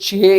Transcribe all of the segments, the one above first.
6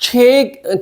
6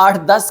8-10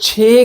6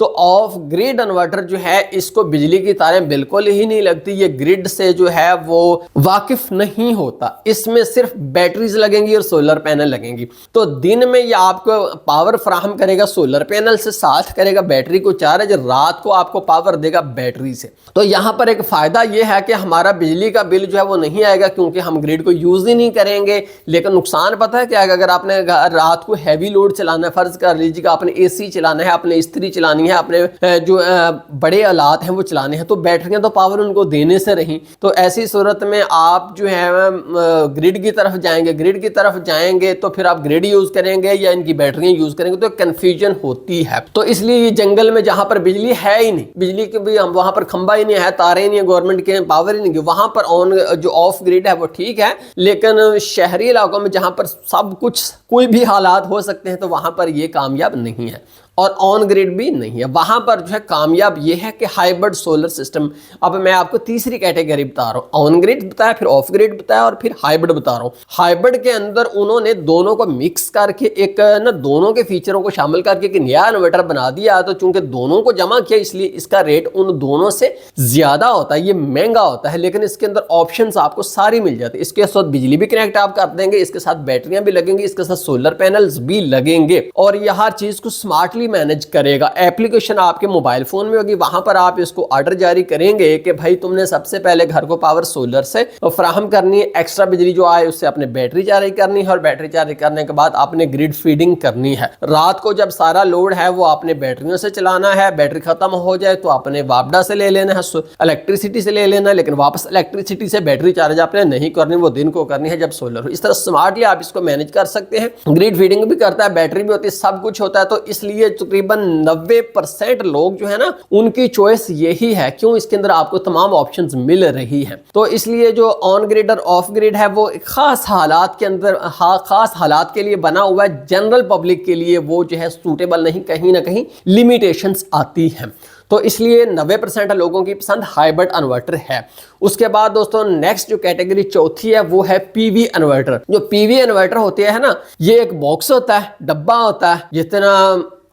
तो of grid inverter जो है इसको बिजली की तारें बिल्कुल ही नहीं लगती, ये ग्रिड से जो है वो वाकिफ नहीं होता, इसमें सिर्फ बैटरीज लगेंगी और सोलर पैनल लगेंगी। तो दिन में ये आपको पावर फराहम करेगा सोलर पैनल से, साथ करेगा बैटरी को चार्ज, रात को आपको पावर देगा बैटरी से। तो यहां पर एक फायदा ये है कि हमारा बिजली का बिल जो है वो नहीं आएगा क्योंकि हम ग्रिड को यूज ही नहीं करेंगे। लेकिन नुकसान पता है क्या है, अगर आपने रात को हैवी लोड चलाना है, फर्ज कर लीजिए कि आपने एसी चलाना है, आपने इस्त्री चलानी है, अपने जो बड़े आलात हैं वो चलाने हैं, तो बैटरियां तो पावर उनको देने से रही। तो ऐसी सूरत में आप जो है ग्रिड की तरफ जाएंगे, ग्रिड की तरफ जाएंगे तो फिर आप ग्रिड यूज करेंगे या इनकी बैटरियां यूज करेंगे, तो कंफ्यूजन होती है। तो इसलिए ये जंगल में जहां पर बिजली है ही नहीं, बिजली के भी वहां पर खंबा ही नहीं है, तारे नहीं है, गवर्नमेंट के पावर ही नहीं, वहां पर ऑन जो ऑफ ग्रिड है वो ठीक है। लेकिन शहरी इलाकों में जहां पर सब कुछ कोई भी हालात हो सकते हैं तो वहां पर ये कामयाब नहीं है और ऑन ग्रिड भी नहीं है। वहां पर जो है कामयाब ये है कि हाइब्रिड सोलर सिस्टम। अब मैं आपको तीसरी कैटेगरी बता रहा हूं, ऑन ग्रिड बताया, फिर ऑफ ग्रिड बताया और फिर हाइब्रिड बता रहा हूं। हाइब्रिड के अंदर उन्होंने दोनों को मिक्स करके एक ना दोनों के फीचरों को शामिल करके एक नया इन्वर्टर बना दिया। तो चूंकि दोनों को जमा किया इसलिए इसका रेट उन दोनों से ज्यादा होता है, ये महंगा होता है, लेकिन इसके अंदर ऑप्शंस आपको सारी मिल जाती है। इसके साथ बिजली भी कनेक्ट आप कर देंगे, इसके साथ बैटरियां भी लगेंगी, इसके साथ सोलर पैनल्स भी लगेंगे और यह हर चीज को स्मार्टली मैनेज करेगा। एप्लीकेशन आपके मोबाइल फोन में होगी, वहां पर आप इसको ऑर्डर जारी करेंगे कि भाई तुमने सबसे पहले घर को पावर सोलर से फराहम करनी है, एक्स्ट्रा बिजली जो आए उससे आपने बैटरी जारी करनी है और बैटरी जारी करने के बाद आपने ग्रिड फीडिंग करनी है। रात को जब सारा लोड है वो आपने बैटरियों से चलाना है, बैटरी खत्म हो जाए तो आपने वापडा से ले लेना है, इलेक्ट्रिसिटी से ले लेना है, लेकिन वापस इलेक्ट्रिसिटी से बैटरी चार्ज आपने नहीं करनी, वो दिन को करनी है जब सोलर हो। इस तरह स्मार्टली आप इसको मैनेज कर सकते हैं। ग्रिड फीडिंग भी करता है, बैटरी भी होती है, सब कुछ होता है। तो इसलिए तकरीबन 90% लोग जो है ना उनकी चॉइस यही है। क्यों? इसके अंदर आपको तमाम ऑप्शंस मिल रही हैं। तो इसलिए जो ऑन ग्रिड और ऑफ ग्रिड है वो खास हालात के अंदर खास हालात के लिए बना हुआ है, जनरल पब्लिक के लिए वो जो है सूटेबल नहीं, कहीं ना कहीं लिमिटेशंस आती हैं। तो इसलिए 90% लोगों की पसंद हाइब्रिड इन्वर्टर है। उसके बाद दोस्तों नेक्स्ट जो कैटेगरी चौथी है वो है पीवी इन्वर्टर। जो पीवी इन्वर्टर होते हैं ना, ये एक बॉक्स होता है, डब्बा होता है, जितना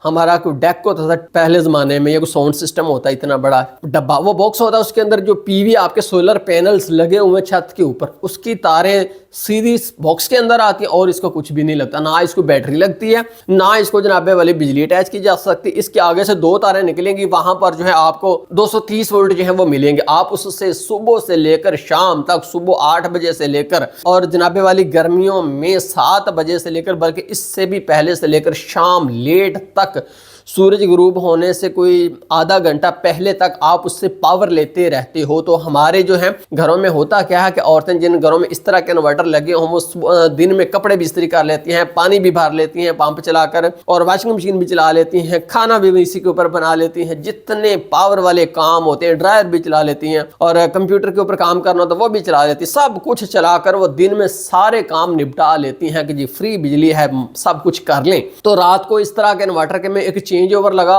हमारा कोई डेक होता था पहले जमाने में, ये कोई साउंड सिस्टम होता है, इतना बड़ा डब्बा, वो बॉक्स होता है। उसके अंदर जो पीवी आपके सोलर पैनल्स लगे हुए छत के ऊपर, उसकी तारें सीधी बॉक्स के अंदर आती है और इसको कुछ भी नहीं लगता, ना इसको बैटरी लगती है, ना इसको जनाबे वाली बिजली अटैच की जा सकती। इसके आगे से 2 तारें निकलेंगी, वहां पर जो है आपको 230 वोल्ट जो है वो मिलेंगे। आप उससे सुबह से लेकर शाम तक, सुबह 8 बजे से लेकर और जनाबे वाली गर्मियों में 7 बजे से लेकर, बल्कि इससे भी पहले से लेकर शाम लेट तक, सूरज गुरूब होने से कोई आधा घंटा पहले तक आप उससे पावर लेते रहते हो। तो हमारे जो है घरों में होता क्या है कि औरतें जिन घरों में इस तरह के इन्वर्टर लगे हों वो दिन में कपड़े भी इस्त्री कर लेती हैं, पानी भी भर लेती हैं पंप चलाकर, और वॉशिंग मशीन भी चला लेती हैं, खाना भी इसी के ऊपर बना लेती हैं, जितने पावर वाले काम होते हैं, ड्रायर भी चला लेती हैं, और कंप्यूटर के ऊपर काम करना तो वो भी चला लेती हैं। सब कुछ चलाकर वो दिन में सारे काम निपटा लेती हैं कि जी फ्री बिजली है, सब कुछ कर लें। तो रात को इस तरह के इन्वर्टर के में एक चेंज ओवर लगा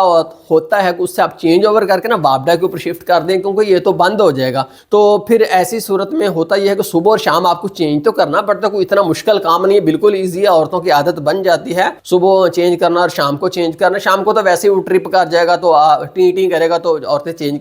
होता है, उससे आप चेंज ओवर करके ना वापडा के ऊपर शिफ्ट कर दें, क्योंकि ये तो बंद हो जाएगा। तो फिर ऐसी सूरत में होता यह है कि सुबह और शाम आपको चेंज तो करना पड़ता है, कोई इतना मुश्किल काम नहीं है, बिल्कुल ईजी है, औरतों की आदत बन जाती है सुबह चेंज करना और शाम को चेंज करना। शाम को तो वैसे ही वो ट्रिप कर जाएगा तो टी टी करेगा तो औरतें चेंज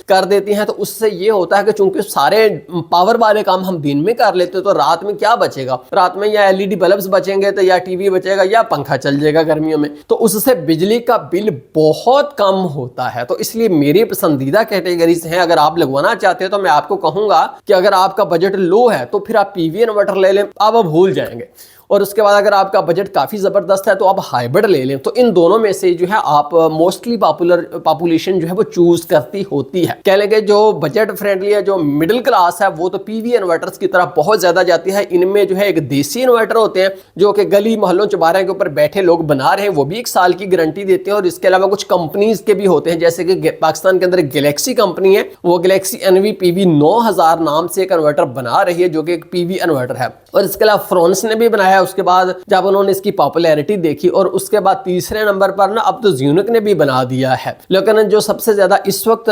कर देती हैं। तो उससे ये होता है कि चूंकि सारे पावर वाले काम हम दिन में कर लेते हैं तो रात में क्या बचेगा? रात में या एलईडी बल्ब्स बचेंगे तो या टीवी बचेगा या पंखा चल जाएगा गर्मियों में, तो उससे बिजली का बिल बहुत कम होता है। तो इसलिए मेरी पसंदीदा कैटेगरीज हैं। अगर आप लगवाना चाहते हो तो मैं आपको कहूंगा कि अगर आपका बजट लो है तो फिर आप पीवी इन्वर्टर ले लें, आप भूल जाएंगे। और उसके बाद अगर आपका बजट काफ़ी ज़बरदस्त है तो आप हाइब्रिड ले लें। तो इन दोनों में से जो है आप मोस्टली पॉपुलेशन जो है वो चूज करती होती है। कह लेंगे जो बजट फ्रेंडली है, जो मिडिल क्लास है, वो तो पीवी इन्वर्टर्स की तरफ बहुत ज़्यादा जाती है। इनमें जो है एक देसी इन्वर्टर होते हैं जो कि गली मोहल्लों चौबारे के ऊपर बैठे लोग बना रहे हैं, वो भी 1 साल की गारंटी देते हैं। और इसके अलावा कुछ कंपनीज के भी होते हैं, जैसे कि पाकिस्तान के अंदर गैलेक्सी कंपनी है, वो गैलेक्सी NV-PV 9000 नाम से एक इन्वर्टर बना रही है जो कि एक पीवी इन्वर्टर है। और इसके अलावा फ्रांस ने भी बनाया। उसके बाद जब उन्होंने इसकी पॉपुलैरिटी देखी, और उसके बाद तीसरे नंबर पर ना अब तो ज़्यूनिक ने भी बना दिया है। लेकिन जो सबसे ज़्यादा इस वक्त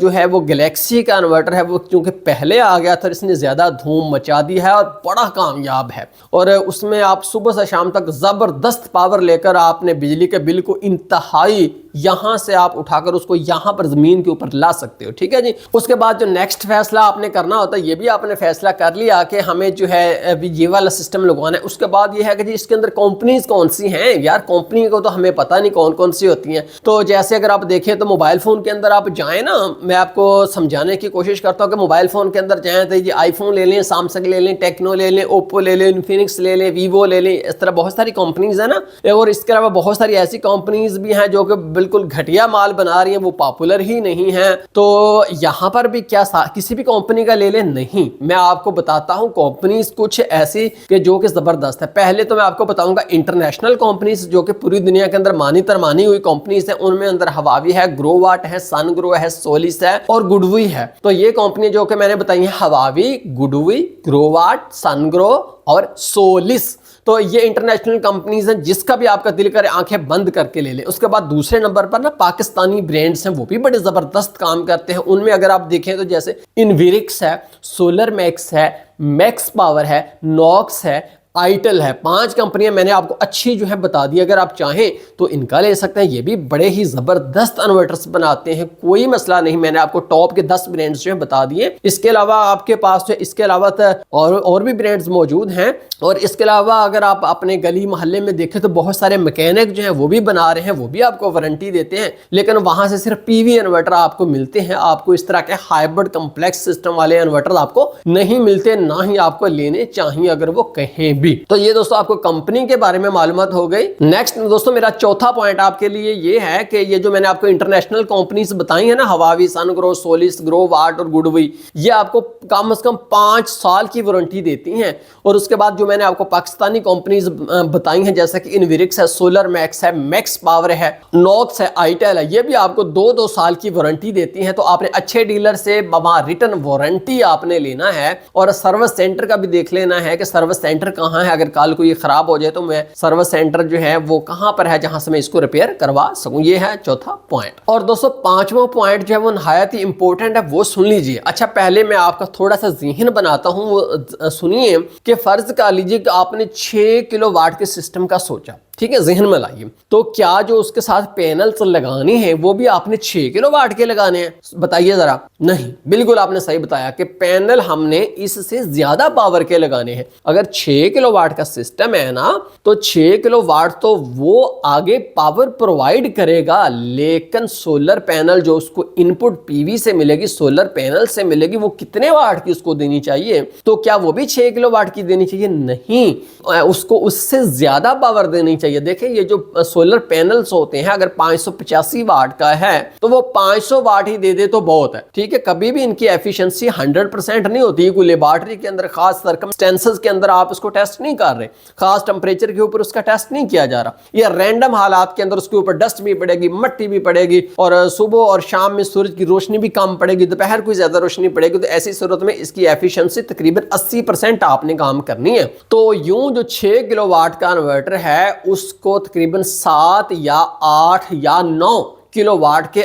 जो है वो गैलेक्सी का इन्वर्टर है, वो क्योंकि पहले आ गया था, इसने ज़्यादा धूम मचा दी है और बड़ा कामयाब है। और उसमें आप सुबह से शाम तक ज़बरदस्त पावर लेकर आपने बिजली के बिल को इंतहाई यहाँ से आप उठाकर उसको यहाँ पर ज़मीन के ऊपर ला सकते हो, ठीक है जी। उसके बाद जो नेक्स्ट फैसला आपने करना होता है, ये भी आपने फैसला कर लिया कि हमें जो है अभी ये वाला सिस्टम लगवाना है। उसके बाद ये है कि जी इसके अंदर कंपनीज कौन सी हैं यार, कंपनी को तो हमें पता नहीं कौन कौन सी होती हैं। तो जैसे अगर आप देखें तो मोबाइल फ़ोन के अंदर आप जाएँ ना, मैं आपको समझाने की कोशिश करता हूँ कि मोबाइल फ़ोन के अंदर जाएँ तो ये आईफोन ले लें, सैमसंग ले लें, टेक्नो ले लें, ओप्पो ले लें, इन्फिनिक्स ले लें, वीवो ले लें, इस तरह बहुत सारी कंपनीज़ हैं ना। और इसके अलावा बहुत सारी ऐसी कंपनीज़ भी हैं जो कि बिल्कुल घटिया माल बना रही हैं, वो पॉपुलर ही नहीं हैं। तो यहाँ पर भी क्या किसी भी कंपनी का ले लें, नहीं, मैं आपको बताता हूँ कंपनीज़ कुछ ऐसी कि जो कि ज़बरदस्त है। पहले तो मैं आपको बताऊँगा इंटरनेशनल कंपनीज़ जो कि पूरी दुनिया के अंदर मानी तरमानी हुई कंपनीज़ हैं, उनमें अंदर हवावी है, ग्रोवाट है, सनग्रो है, सोलिस है और गुडवी है। तो ये कंपनी जो कि मैंने बताई है, हवावी, गुडवी, ग्रोवाट, सनग्रो और सोलिस, तो ये इंटरनेशनल कंपनीज हैं, जिसका भी आपका दिल करे आंखें बंद करके ले लें। उसके बाद दूसरे नंबर पर ना पाकिस्तानी ब्रांड्स हैं, वो भी बड़े ज़बरदस्त काम करते हैं। उनमें अगर आप देखें तो जैसे इन्विरिक्स है, सोलर मैक्स है, मैक्स पावर है, नॉक्स है, आइटल है। 5 कंपनियां मैंने आपको अच्छी जो है बता दी, अगर आप चाहें तो इनका ले सकते हैं। ये भी बड़े ही ज़बरदस्त इन्वर्टर्स बनाते हैं, कोई मसला नहीं। मैंने आपको टॉप के 10 ब्रांड्स जो है बता दिए। इसके अलावा आपके पास जो इसके अलावा और भी ब्रांड्स मौजूद हैं। और इसके अलावा अगर आप अपने गली मोहल्ले में देखें तो बहुत सारे मैकेनिक जो हैं वो भी बना रहे हैं, वो भी आपको वारंटी देते हैं, लेकिन वहाँ से सिर्फ पीवी इन्वर्टर आपको मिलते हैं। आपको इस तरह के हाइब्रिड कम्प्लेक्स सिस्टम वाले इन्वर्टर आपको नहीं मिलते, ना ही आपको लेने चाहिए अगर वो कहीं भी। तो ये दोस्तों आपको कंपनी के बारे में मालूमात हो गई। नेक्स्ट दोस्तों मेरा चौथा पॉइंट आपके लिए ये है कि ये जो मैंने आपको इंटरनेशनल कंपनीज बताई है ना, हवावी, सनग्रो, सोलिस, ग्रोवाट और गुडवी, ये आपको कम से कम 5 साल की वारंटी देती हैं। और उसके बाद जो मैंने आपको पाकिस्तानी कंपनीज बताई हैं, जैसे कि इन्विरिक्स है, सोलर मैक्स है, मैक्स पावर है, नॉक्स है, आइटल है, ये भी आपको 2-2 साल की वारंटी देती हैं। तो आपने अच्छे डीलर से रिटर्न वारंटी आपने लेना है और सर्विस सेंटर का भी देख लेना है कि सर्विस सेंटर कहाँ है। अगर कल को ये खराब हो जाए तो मैं सर्विस सेंटर जो है वो कहाँ पर है जहां से मैं इसको रिपेयर करवा सकूं। ये है चौथा पॉइंट। और दोस्तों 5वां पॉइंट जो है वो नहायत ही इंपॉर्टेंट है, वो सुन लीजिए। अच्छा, पहले मैं आपका थोड़ा सा ज़हन बनाता हूं, वो सुनिए कि फर्ज कर लीजिए कि आपने 6 किलोवाट के सिस्टम का सोचा, ठीक है, ज़हन में लाइए। तो क्या जो उसके साथ पैनल्स लगाने हैं वो भी आपने 6 किलोवाट के लगाने हैं? बताइए जरा। नहीं, बिल्कुल आपने सही बताया कि पैनल हमने इससे ज्यादा पावर के लगाने हैं। अगर 6 किलोवाट का सिस्टम है ना, तो 6 किलोवाट तो वो आगे पावर प्रोवाइड करेगा, लेकिन सोलर पैनल जो उसको इनपुट पीवी से मिलेगी, सोलर पैनल से मिलेगी, वो कितने वाट की उसको देनी चाहिए? तो क्या वो भी 6 किलोवाट की देनी चाहिए? नहीं, उसको उससे ज्यादा पावर देनी चाहिए। देखिए, ये जो सोलर पैनल्स होते हैं, अगर 585 वाट का है तो वो 500 वाट ही दे दे तो बहुत है, ठीक है। कभी भी इनकी एफिशिएंसी 100% नहीं होती। कोई लेबॉरेटरी के अंदर खास सर्कमस्टेंसेस के अंदर आप उसको टेस्ट नहीं कर रहे, खास टेम्परेचर के ऊपर उसका टेस्ट नहीं किया जा रहा, या रैंडम हालात के अंदर उसके ऊपर डस्ट भी पड़ेगी, मट्टी भी पड़ेगी, और सुबह और शाम में सूरज की रोशनी भी कम पड़ेगी, दोपहर को ज्यादा रोशनी पड़ेगी। तो ऐसी सूरत में इसकी एफिशिएंसी तकरीबन 80% आपने काम करनी है। तो यूं जो 6 किलोवाट का इन्वर्टर है उसको तकरीबन 7 या 8 या 9 किलोवाट के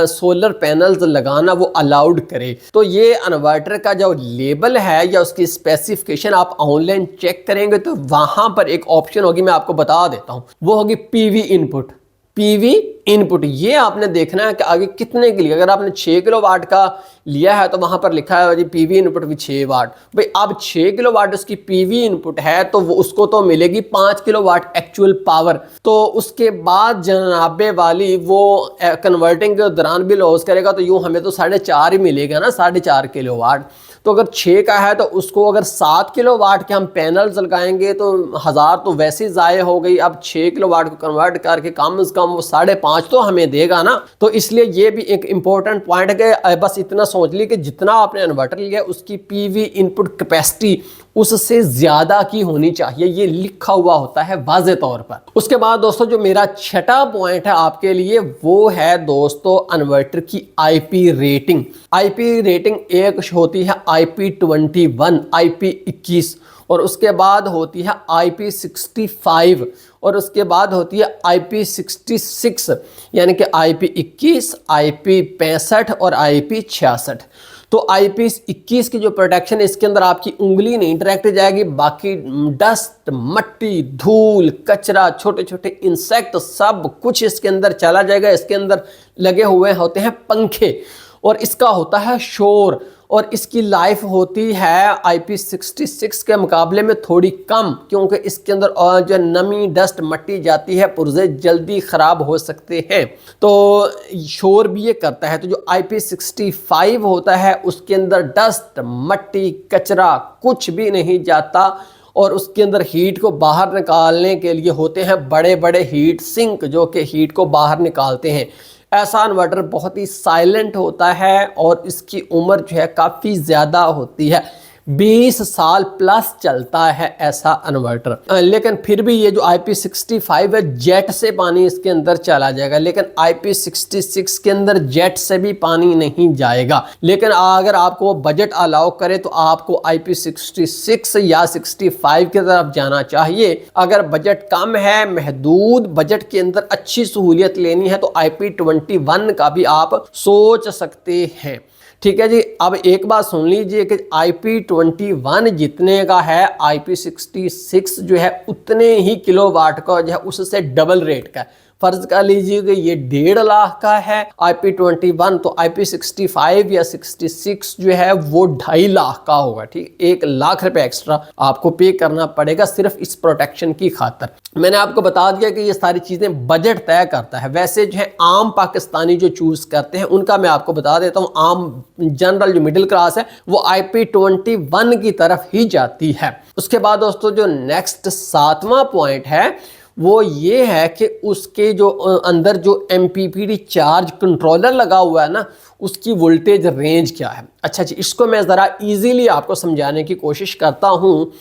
सोलर पैनल्स लगाना वो अलाउड करे। तो ये इन्वर्टर का जो लेबल है या उसकी स्पेसिफिकेशन आप ऑनलाइन चेक करेंगे तो वहां पर एक ऑप्शन होगी, मैं आपको बता देता हूं, वो होगी पीवी इनपुट। पीवी इनपुट ये आपने देखना है कि आगे कितने के लिए। अगर आपने 6 किलोवाट का लिया है तो वहां पर लिखा है जी पीवी इनपुट भी 6 वाट। भाई अब 6 किलोवाट उसकी पीवी इनपुट है तो वो उसको तो मिलेगी 5 किलोवाट एक्चुअल पावर। तो उसके बाद जनाबे वाली वो कन्वर्टिंग के दौरान भी लॉस करेगा, तो यूं हमें तो 4.5 ही मिलेगा ना, 4.5 किलोवाट। तो अगर 6 का है तो उसको अगर 7 किलोवाट के हम पैनल्स लगाएंगे तो 1000 तो वैसे ही ज़ाये हो गई। अब 6 किलोवाट को कन्वर्ट करके कम से कम वो 5.5 तो हमें देगा ना। तो इसलिए ये भी एक इंपॉर्टेंट पॉइंट है कि बस इतना सोच ली कि जितना आपने इन्वर्टर लिया उसकी पीवी इनपुट कैपेसिटी उससे ज्यादा की होनी चाहिए, ये लिखा हुआ होता है वाज़े तौर पर। उसके बाद दोस्तों जो मेरा छठा पॉइंट है आपके लिए वो है दोस्तों इन्वर्टर की आईपी रेटिंग। आईपी रेटिंग एक होती है IP21, IP21, और उसके बाद होती है IP65, और उसके बाद होती है IP66, यानी कि IP21, IP65 और IP66। तो IP21 की जो प्रोटेक्शन है इसके अंदर आपकी उंगली नहीं डायरेक्ट जाएगी, बाकी डस्ट, मट्टी, धूल, कचरा, छोटे छोटे इंसेक्ट सब कुछ इसके अंदर चला जाएगा। इसके अंदर लगे हुए होते हैं पंखे और इसका होता है शोर, और इसकी लाइफ होती है IP66 के मुकाबले में थोड़ी कम, क्योंकि इसके अंदर जो नमी, डस्ट, मट्टी जाती है, पुर्जे जल्दी ख़राब हो सकते हैं, तो शोर भी ये करता है। तो जो IP65 होता है उसके अंदर डस्ट, मट्टी, कचरा कुछ भी नहीं जाता, और उसके अंदर हीट को बाहर निकालने के लिए होते हैं बड़े बड़े हीट सिंक जो कि हीट को बाहर निकालते हैं। ऐसा इन्वर्टर बहुत ही साइलेंट होता है और इसकी उम्र जो है काफ़ी ज़्यादा होती है, 20 साल प्लस चलता है ऐसा इन्वर्टर। लेकिन फिर भी ये जो IP65 है जेट से पानी इसके अंदर चला जाएगा, लेकिन IP66 के अंदर जेट से भी पानी नहीं जाएगा। लेकिन अगर आपको बजट अलाउ करे तो आपको IP66 या 65 की तरफ जाना चाहिए। अगर बजट कम है, महदूद बजट के अंदर अच्छी सहूलियत लेनी है तो IP21 का भी आप सोच सकते हैं। ठीक है जी। अब एक बात सुन लीजिए कि IP21 जितने का है IP66 जो है उतने ही किलोवाट का जो है उससे डबल रेट का है। फर्ज कर लीजिए कि ये 1.5 लाख का है IP21, तो IP65 या 66 जो है वो 2.5 लाख का होगा। ठीक, 1 लाख रुपए एक्स्ट्रा आपको पे करना पड़ेगा सिर्फ इस प्रोटेक्शन की खातर। मैंने आपको बता दिया कि ये सारी चीज़ें बजट तय करता है। वैसे जो है आम पाकिस्तानी जो चूज़ करते हैं उनका मैं आपको बता देता हूँ, आम जनरल जो मिडिल क्लास है वो IP21 की तरफ ही जाती है। उसके बाद दोस्तों जो नेक्स्ट 7वां पॉइंट है वो ये है कि उसके जो अंदर जो MPPT चार्ज कंट्रोलर लगा हुआ है ना, उसकी वोल्टेज रेंज क्या है। अच्छा जी, इसको मैं ज़रा इजीली आपको समझाने की कोशिश करता हूँ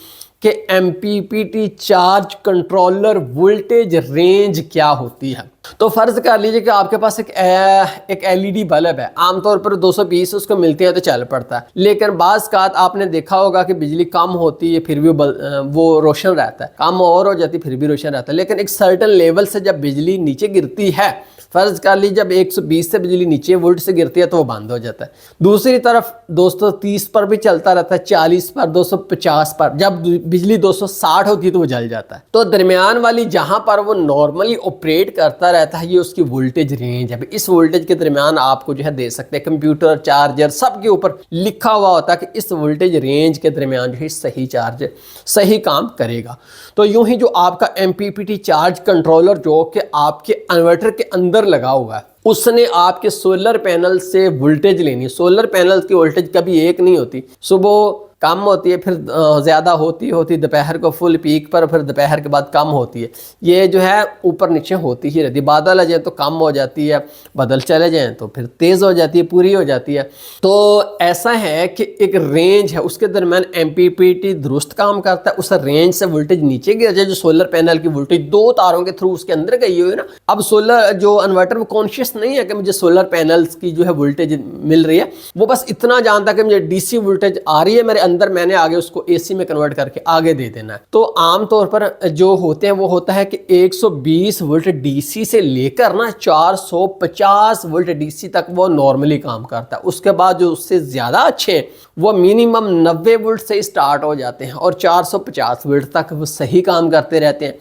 कि MPPT charge controller voltage range क्या होती है। तो फर्ज कर लीजिए कि आपके पास एक LED बल्ब है, आमतौर पर 220 उसको मिलते हैं तो चल पड़ता है, लेकिन बाज़ कात आपने देखा होगा कि बिजली कम होती है फिर भी वो रोशन रहता है, कम और हो जाती है फिर भी रोशन रहता है। लेकिन एक सर्टन लेवल से जब बिजली नीचे गिरती है, फर्ज कर लीजिए जब 120 से बिजली नीचे वोल्ट से गिरती है तो वो बंद हो जाता है। दूसरी तरफ 230 पर भी चलता रहता है, 40 पर, 250 पर, जब बिजली 260 होती है तो वो जल जाता है। तो दरमियान वाली जहां पर वो नॉर्मली ऑपरेट करता रहता है ये उसकी वोल्टेज रेंज है। इस वोल्टेज के दरमियान आपको जो है दे सकते हैं, कंप्यूटर, चार्जर सब के ऊपर लिखा हुआ होता है कि इस वोल्टेज रेंज के दरमियान जो है सही चार्ज सही काम करेगा। तो यूं ही जो आपका MPPT चार्ज कंट्रोलर जो कि आपके इन्वर्टर के अंदर लगा हुआ है, उसने आपके सोलर पैनल से वोल्टेज लेनी है। सोलर पैनल की वोल्टेज कभी एक नहीं होती, सुबह कम होती है, फिर ज़्यादा होती दोपहर को फुल पीक पर, फिर दोपहर के बाद कम होती है। ये जो है ऊपर नीचे होती ही रहती है। बादल आ जाए तो कम हो जाती है, बादल चले जाएं तो फिर तेज़ हो जाती है, पूरी हो जाती है। तो ऐसा है कि एक रेंज है, उसके दरमियान MPPT दुरुस्त काम करता है। उस रेंज से वोल्टेज नीचे गिर जाए, जो सोलर पैनल की वोल्टेज 2 तारों के थ्रू उसके अंदर गई हुई है ना। अब सोलर जो इन्वर्टर वो कॉन्शियस नहीं है कि मुझे सोलर पैनल्स की जो है वोल्टेज मिल रही है, वो बस इतना जानता है कि मुझे DC वोल्टेज आ रही है मेरे अंदर, मैंने आगे उसको AC में कन्वर्ट करके आगे दे देना है। तो आमतौर पर जो होते हैं वो होता है कि 120 वोल्ट DC से लेकर ना 450 वोल्ट DC तक वो नॉर्मली काम करता है। उसके बाद जो उससे ज़्यादा अच्छे वो मिनिमम 90 वोल्ट से ही स्टार्ट हो जाते हैं और 450 वोल्ट तक वो सही काम करते रहते हैं।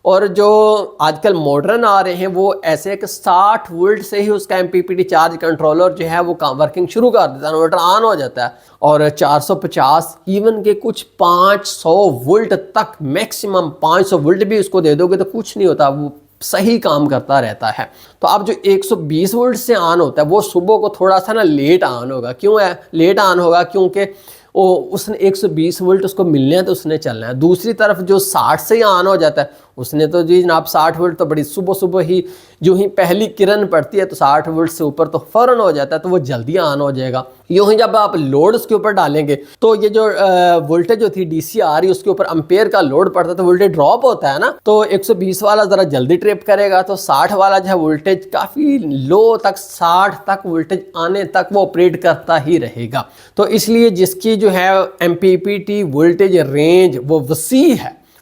और जो आजकल मॉडर्न आ रहे हैं वो ऐसे कि 60 वोल्ट से ही उसका MPPT चार्ज कंट्रोलर जो है वो काम वर्किंग शुरू कर देता है, इन्वर्टर ऑन हो जाता है। और 450 इवन के कुछ 500 वोल्ट तक, मैक्सिमम 500 वोल्ट भी उसको दे दोगे तो कुछ नहीं होता, वो सही काम करता रहता है। तो अब जो 120 वोल्ट से ऑन होता है वो सुबह को थोड़ा सा ना लेट ऑन होगा। क्यों है लेट ऑन होगा? क्योंकि उसने 120 वोल्ट उसको मिलने हैं तो उसने चलना है। दूसरी तरफ जो 60 से ही ऑन हो जाता है उसने तो जी जनाब 60 वोल्ट तो बड़ी सुबह ही जो ही पहली किरण पड़ती है तो 60 वोल्ट से ऊपर तो फौरन हो जाता है, तो वो जल्दी ऑन हो जाएगा। यूँ ही जब आप लोड उसके ऊपर डालेंगे तो ये जो वोल्टेज जो थी DC आ रही है उसके ऊपर एम्पेयर का लोड पड़ता है तो वोल्टेज ड्रॉप होता है ना, तो 120 वाला ज़रा जल्दी ट्रिप करेगा, तो 60 वाला जो है वोल्टेज काफ़ी लो तक 60 तक वोल्टेज आने तक वो ऑपरेट करता ही रहेगा। तो इसलिए जिसकी जो है MPPT वोल्टेज रेंज वो वसी है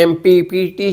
MPPT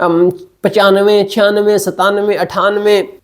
95 96 97 98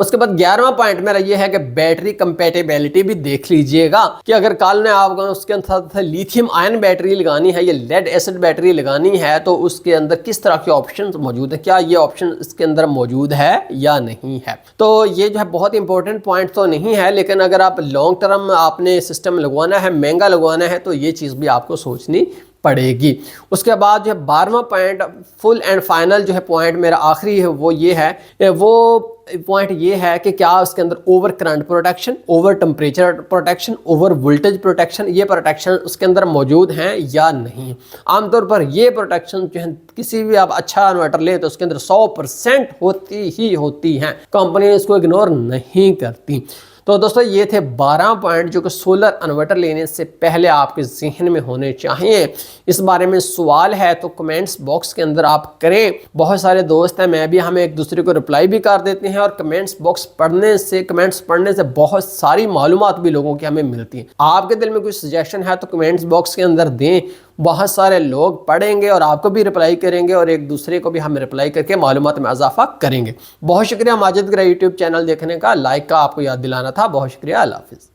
उसके बाद 11वां पॉइंट मेरा ये है कि बैटरी कंपेटेबिलिटी भी देख लीजिएगा कि अगर कल ने आपको उसके अंदर लिथियम आयन बैटरी लगानी है या लेड एसिड बैटरी लगानी है तो उसके अंदर किस तरह के ऑप्शन मौजूद है, क्या ये ऑप्शन इसके अंदर मौजूद है या नहीं है। तो ये जो है बहुत इंपॉर्टेंट पॉइंट तो नहीं है, लेकिन अगर आप लॉन्ग टर्म आपने सिस्टम लगवाना है, महंगा लगवाना है, तो ये चीज़ भी आपको सोचनी पड़ेगी। उसके बाद जो है 12वां पॉइंट फुल एंड फाइनल जो है पॉइंट मेरा आखिरी है वो ये है, वो पॉइंट ये है कि क्या उसके अंदर over current protection, over temperature protection, over voltage protection, ये प्रोटेक्शन उसके अंदर मौजूद हैं या नहीं। आमतौर पर ये प्रोटेक्शन जो है किसी भी आप अच्छा इन्वर्टर ले तो उसके अंदर 100% होती ही होती हैं, कंपनी इसको इग्नोर नहीं करती। तो दोस्तों ये थे 12 पॉइंट जो कि सोलर इन्वर्टर लेने से पहले आपके जहन में होने चाहिए। इस बारे में सवाल है तो कमेंट्स बॉक्स के अंदर आप करें। बहुत सारे दोस्त हैं, मैं भी, हमें एक दूसरे को रिप्लाई भी कर देते हैं और कमेंट्स पढ़ने से बहुत सारी मालूमात भी लोगों की हमें मिलती है। आपके दिल में कोई सजेशन है तो कमेंट्स बॉक्स के अंदर दें, बहुत सारे लोग पढ़ेंगे और आपको भी रिप्लाई करेंगे और एक दूसरे को भी हम रिप्लाई करके मालूमात में इजाफा करेंगे। बहुत शुक्रिया माजिद ग्राय यूट्यूब चैनल देखने का, लाइक का आपको याद दिलाना था। बहुत शुक्रिया, अल्लाह हाफिज़।